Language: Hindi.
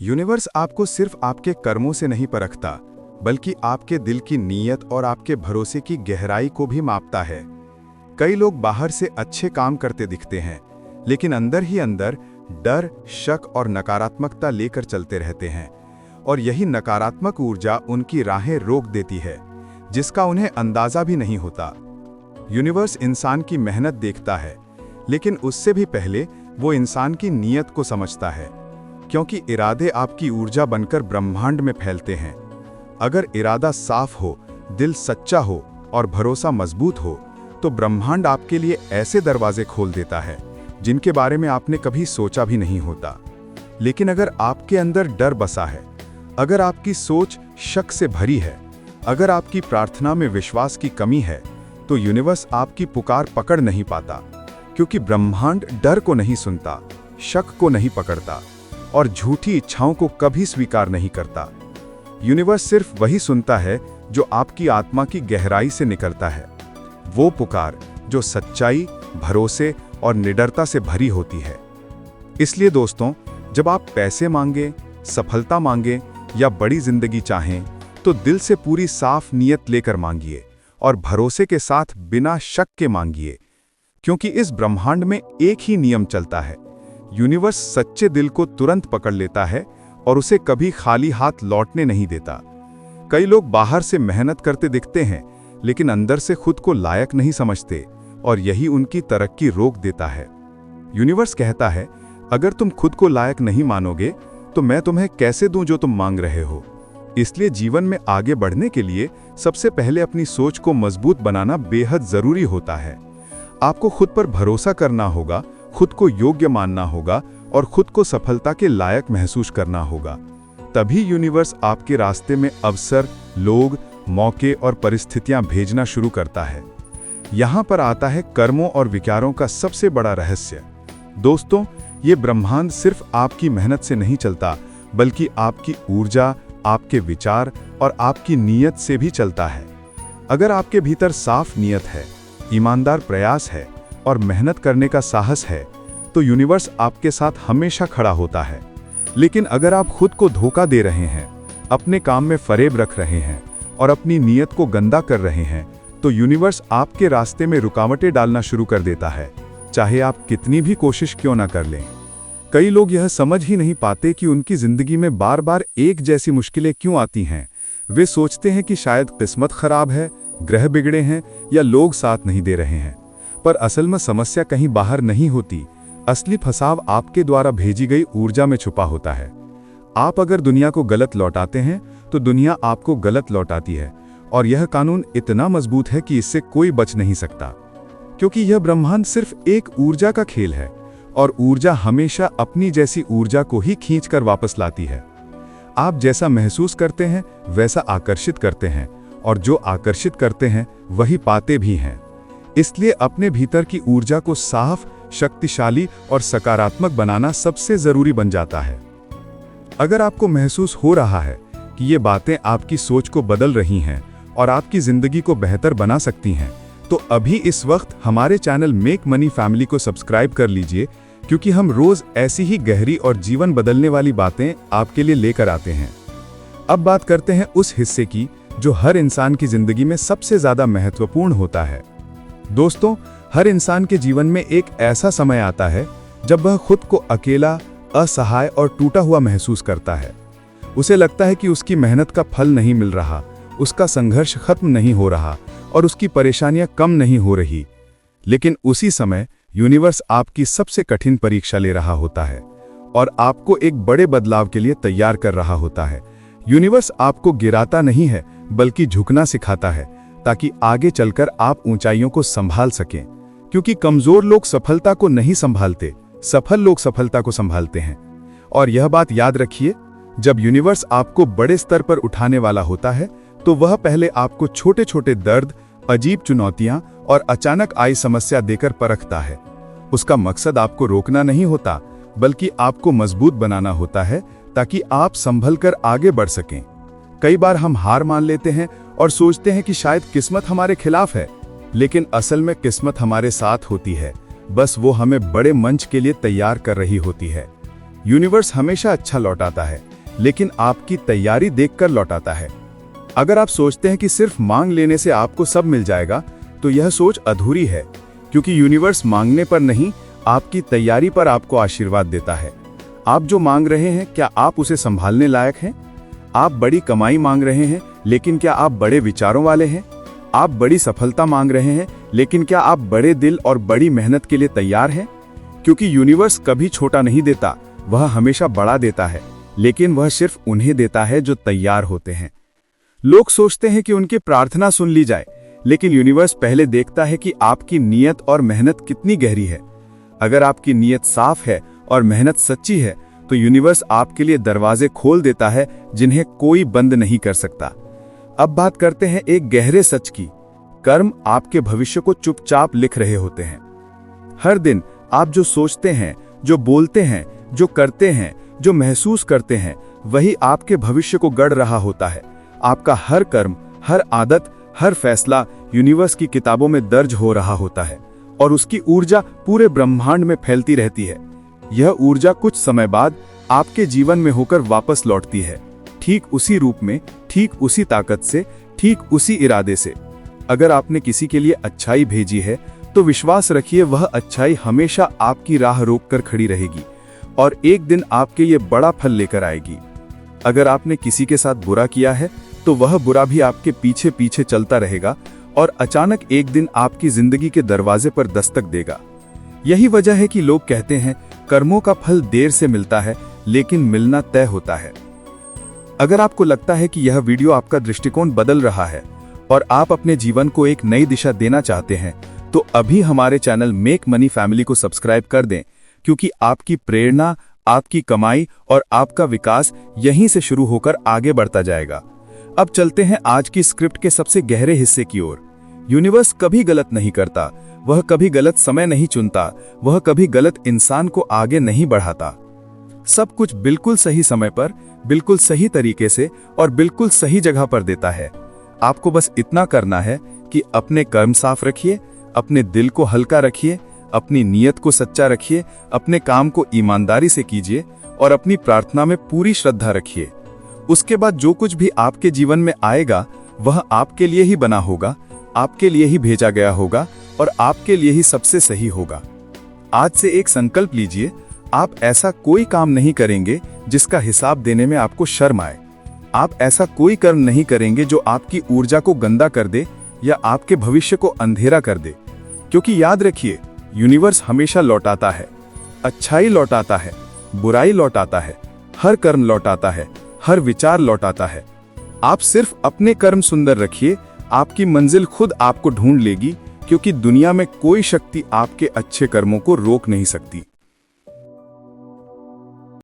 यूनिवर्स आपको सिर्फ आपके कर्मों से नहीं परखता, बल्कि आपके दिल की नीयत और आपके भरोसे की गहराई को भी मापता है। कई लोग बाहर से अच्छे काम करते दिखते हैं, लेकिन अंदर ही अंदर डर, शक और नकारात्मकता लेकर चलते रहते हैं, और यही नकारात्मक ऊर्जा उनकी राहें रोक देती है, जिसका उन्हें अंदाजा भी नहीं होता। यूनिवर्स इंसान की मेहनत देखता है, लेकिन उससे भी पहले वो इंसान की नीयत को समझता है, क्योंकि इरादे आपकी ऊर्जा बनकर ब्रह्मांड में फैलते हैं। अगर इरादा साफ हो, दिल सच्चा हो और भरोसा मजबूत हो, तो ब्रह्मांड आपके लिए ऐसे दरवाजे खोल देता है जिनके बारे में आपने कभी सोचा भी नहीं होता। लेकिन अगर आपके अंदर डर बसा है, अगर आपकी सोच शक से भरी है, अगर आपकी प्रार्थना में विश्वास की कमी है, तो यूनिवर्स आपकी पुकार पकड़ नहीं पाता, क्योंकि ब्रह्मांड डर को नहीं सुनता, शक को नहीं पकड़ता और झूठी इच्छाओं को कभी स्वीकार नहीं करता। यूनिवर्स सिर्फ वही सुनता है जो आपकी आत्मा की गहराई से निकलता है, वो पुकार जो सच्चाई, भरोसे और निडरता से भरी होती है। इसलिए दोस्तों, जब आप पैसे मांगे, सफलता मांगे या बड़ी जिंदगी चाहें, तो दिल से पूरी साफ नीयत लेकर मांगिए और भरोसे के साथ बिना शक के मांगिए, क्योंकि इस ब्रह्मांड में एक ही नियम चलता है। यूनिवर्स सच्चे दिल को तुरंत पकड़ लेता है और उसे कभी खाली हाथ लौटने नहीं देता। कई लोग बाहर से मेहनत करते दिखते हैं, लेकिन अंदर से खुद को लायक नहीं समझते, और यही उनकी तरक्की रोक देता है। यूनिवर्स कहता है, अगर तुम खुद को लायक नहीं मानोगे, तो मैं तुम्हें कैसे दूं जो तुम मांग रहे हो। इसलिए जीवन में आगे बढ़ने के लिए सबसे पहले अपनी सोच को मजबूत बनाना बेहद जरूरी होता है। आपको खुद पर भरोसा करना होगा, खुद को योग्य मानना होगा और खुद को सफलता के लायक महसूस करना होगा। तभी यूनिवर्स आपके रास्ते में अवसर, लोग, मौके और परिस्थितियां भेजना शुरू करता है। यहां पर आता है कर्मों और विचारों का सबसे बड़ा रहस्य। दोस्तों, ये ब्रह्मांड सिर्फ आपकी मेहनत से नहीं चलता, बल्कि आपकी ऊर्जा, आपके विचार और आपकी नीयत से भी चलता है। अगर आपके भीतर साफ नीयत है, ईमानदार प्रयास है और मेहनत करने का साहस है, तो यूनिवर्स आपके साथ हमेशा खड़ा होता है। लेकिन अगर आप खुद को धोखा दे रहे हैं, अपने काम में फरेब रख रहे हैं और अपनी नीयत को गंदा कर रहे हैं, तो यूनिवर्स आपके रास्ते में रुकावटें डालना शुरू कर देता है, चाहे आप कितनी भी कोशिश क्यों ना कर लें। कई लोग यह समझ ही नहीं पाते कि उनकी जिंदगी में बार बार एक जैसी मुश्किलें क्यों आती हैं। वे सोचते हैं कि शायद किस्मत खराब है, ग्रह बिगड़े हैं या लोग साथ नहीं दे रहे हैं, पर असल में समस्या कहीं बाहर नहीं होती। असली फंसाव आपके द्वारा भेजी गई ऊर्जा में छुपा होता है। आप अगर दुनिया को गलत लौटाते हैं, तो दुनिया आपको गलत लौटाती है, और यह कानून इतना मजबूत है कि इससे कोई बच नहीं सकता, क्योंकि यह ब्रह्मांड सिर्फ एक ऊर्जा का खेल है, और ऊर्जा हमेशा अपनी जैसी ऊर्जा को ही खींचकर वापस लाती है। आप जैसा महसूस करते हैं वैसा आकर्षित करते हैं, और जो आकर्षित करते हैं वही पाते भी हैं। इसलिए अपने भीतर की ऊर्जा को साफ, शक्तिशाली और सकारात्मक बनाना सबसे जरूरी बन जाता है। अगर आपको महसूस हो रहा है कि ये बातें आपकी सोच को बदल रही हैं और आपकी जिंदगी को बेहतर बना सकती हैं, तो अभी इस वक्त हमारे चैनल मेक मनी फैमिली को सब्सक्राइब कर लीजिए, क्योंकि हम रोज ऐसी ही गहरी और जीवन बदलने वाली बातें आपके लिए लेकर आते हैं। अब बात करते हैं उस हिस्से की जो हर इंसान की जिंदगी में सबसे ज्यादा महत्वपूर्ण होता है। दोस्तों, हर इंसान के जीवन में एक ऐसा समय आता है जब वह खुद को अकेला, असहाय और टूटा हुआ महसूस करता है। उसे लगता है कि उसकी मेहनत का फल नहीं मिल रहा, उसका संघर्ष खत्म नहीं हो रहा और उसकी परेशानियां कम नहीं हो रही। लेकिन उसी समय यूनिवर्स आपकी सबसे कठिन परीक्षा ले रहा होता है और आपको एक बड़े बदलाव के लिए तैयार कर रहा होता है। यूनिवर्स आपको गिराता नहीं है, बल्कि झुकना सिखाता है, ताकि आगे चलकर आप ऊंचाइयों को संभाल सकें। क्योंकि कमजोर लोग सफलता को नहीं संभालते, सफल लोग सफलता को संभालते हैं। और यह बात याद रखिए, जब यूनिवर्स आपको बड़े स्तर पर उठाने वाला होता है, तो वह पहले आपको छोटे छोटे दर्द, अजीब चुनौतियां और अचानक आई समस्या देकर परखता है। उसका मकसद आपको रोकना नहीं होता, बल्कि आपको मजबूत बनाना होता है, ताकि आप संभल कर आगे बढ़ सकें। कई बार हम हार मान लेते हैं और सोचते हैं कि शायद किस्मत हमारे खिलाफ है, लेकिन असल में किस्मत हमारे साथ होती है, बस वो हमें बड़े मंच के लिए तैयार कर रही होती है। यूनिवर्स हमेशा अच्छा लौटाता है, लेकिन आपकी तैयारी देखकर लौटाता है। अगर आप सोचते हैं कि सिर्फ मांग लेने से आपको सब मिल जाएगा, तो यह सोच अधूरी है, क्योंकि यूनिवर्स मांगने पर नहीं, आपकी तैयारी पर आपको आशीर्वाद देता है। आप जो मांग रहे हैं, क्या आप उसे संभालने लायक हैं? आप बड़ी कमाई मांग रहे हैं, लेकिन क्या आप बड़े विचारों वाले हैं? आप बड़ी सफलता मांग रहे हैं, लेकिन क्या आप बड़े दिल और बड़ी मेहनत के लिए तैयार हैं? क्योंकि यूनिवर्स कभी छोटा नहीं देता, वह हमेशा बड़ा देता है, लेकिन वह सिर्फ उन्हें देता है जो तैयार होते हैं। लोग सोचते हैं कि उनकी प्रार्थना सुन ली जाए, लेकिन यूनिवर्स पहले देखता है कि आपकी नीयत और मेहनत कितनी गहरी है। अगर आपकी नीयत साफ है और मेहनत सच्ची है, तो यूनिवर्स आपके लिए दरवाजे खोल देता है जिन्हें कोई बंद नहीं कर सकता। अब बात करते हैं एक गहरे सच की। कर्म आपके भविष्य को चुपचाप लिख रहे होते हैं। हर दिन आप जो सोचते हैं, जो बोलते हैं, जो करते हैं, जो महसूस करते हैं, वही आपके भविष्य को गढ़ रहा होता है। आपका हर कर्म, हर आदत, हर फैसला यूनिवर्स की किताबों में दर्ज हो रहा होता है और उसकी ऊर्जा पूरे ब्रह्मांड में फैलती रहती है। यह ऊर्जा कुछ समय बाद आपके जीवन में होकर वापस लौटती है, ठीक उसी रूप में, ठीक उसी ताकत से, ठीक उसी इरादे से। अगर आपने किसी के लिए अच्छाई भेजी है, तो विश्वास रखिए वह अच्छाई हमेशा आपकी राह रोककर खड़ी रहेगी और एक दिन आपके लिए बड़ा फल लेकर आएगी। अगर आपने किसी के साथ बुरा किया है, तो वह बुरा भी आपके पीछे पीछे चलता रहेगा और अचानक एक दिन आपकी जिंदगी के दरवाजे पर दस्तक देगा। यही वजह है कि लोग कहते हैं कर्मों का फल देर से मिलता है, लेकिन मिलना तय होता है। अगर आपको लगता है कि यह वीडियो आपका दृष्टिकोण बदल रहा है और आप अपने जीवन को एक नई दिशा देना चाहते हैं, तो अभी हमारे चैनल मेक मनी फैमिली को सब्सक्राइब कर दें, क्योंकि आपकी प्रेरणा, आपकी कमाई और आपका विकास यहीं से शुरू होकर आगे बढ़ता जाएगा। अब चलते हैं आज की स्क्रिप्ट के सबसे गहरे हिस्से की ओर। यूनिवर्स कभी गलत नहीं करता, वह कभी गलत समय नहीं चुनता, वह कभी गलत इंसान को आगे नहीं बढ़ाता। सब कुछ बिल्कुल सही समय पर, बिल्कुल सही तरीके से और बिल्कुल सही जगह पर देता है। आपको बस इतना करना है कि अपने कर्म साफ रखिए, अपने दिल को हल्का रखिए, अपनी नीयत को सच्चा रखिए, अपने काम को ईमानदारी से कीजिए और अपनी प्रार्थना में पूरी श्रद्धा रखिए। उसके बाद जो कुछ भी आपके जीवन में आएगा, वह आपके लिए ही बना होगा, आपके लिए ही भेजा गया होगा और आपके लिए ही सबसे सही होगा। आज से एक संकल्प लीजिए, आप ऐसा कोई काम नहीं करेंगे जिसका हिसाब देने में आपको शर्म आए। आप ऐसा कोई कर्म नहीं करेंगे जो आपकी ऊर्जा को गंदा कर दे या आपके भविष्य को अंधेरा कर दे। क्योंकि याद रखिए, यूनिवर्स हमेशा लौटाता है, अच्छाई लौटाता है, बुराई लौटाता है, हर कर्म लौटाता है, हर विचार लौटाता है। आप सिर्फ अपने कर्म सुंदर रखिए, आपकी मंजिल खुद आपको ढूंढ लेगी, क्योंकि दुनिया में कोई शक्ति आपके अच्छे कर्मों को रोक नहीं सकती।